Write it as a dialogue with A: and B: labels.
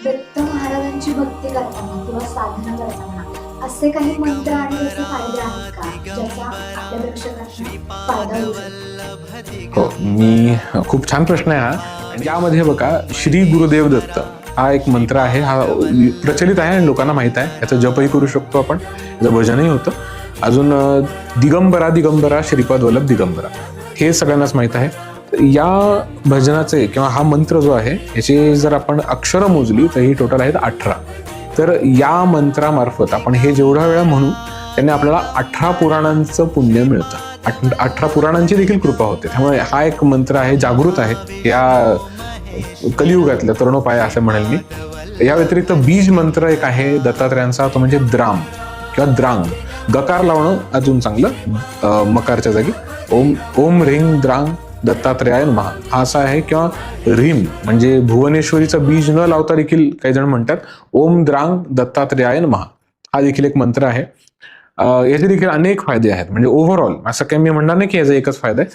A: दत्त महाराजांची भक्ती करताना किंवा साधना करताना असे काही मंत्र आणि त्याचे फायदे आहेत का ज्याचा आपल्या प्रेक्षकांना फायदा होऊ शकतो?
B: हो, मी खूप छान प्रश्न आहे हा. आणि यामध्ये बघा, श्री गुरुदेव दत्त हा एक मंत्र आहे. हा प्रचलित आहे आणि लोकांना माहित आहे. याचा जपही करू शकतो आपण, याचं भजनही होतं. अजून दिगंबरा दिगंबरा श्रीपाद वल्लभ दिगंबरा हे सगळ्यांनाच माहित आहे. या भजनाचे किंवा हा मंत्र जो आहे याची जर आपण अक्षरं मोजली तर ही टोटल आहेत 18. तर या मंत्रामार्फत आपण हे जेवढ्या वेळा म्हणू त्याने आपल्याला 18 पुराणांचं पुण्य मिळतं. 18 पुराणांची देखील कृपा होते. त्यामुळे हा एक मंत्र आहे, जागृत आहे या कलियुगातल्या तरुणोपाय असं म्हणेल मी. या व्यतिरिक्त बीज मंत्र एक आहे दत्तात्रयांचा, तो म्हणजे द्राम किंवा द्रांग. गकार लावणं अजून चांगलं मकारच्या जागी. ओम ओम ह्रीं द्रांग दत्तात्रयाय नमः हा असा आहे. किंवा ह्रीम म्हणजे भुवनेश्वरीचं बीज न लावता देखील काही जण म्हणतात ओम द्रांग दत्तात्रयाय नमः हा देखील एक मंत्र आहे. याचे देखील अनेक फायदे आहेत. म्हणजे ओव्हरऑल असं काही मी म्हणणार नाही की याचा एकच फायदा आहे.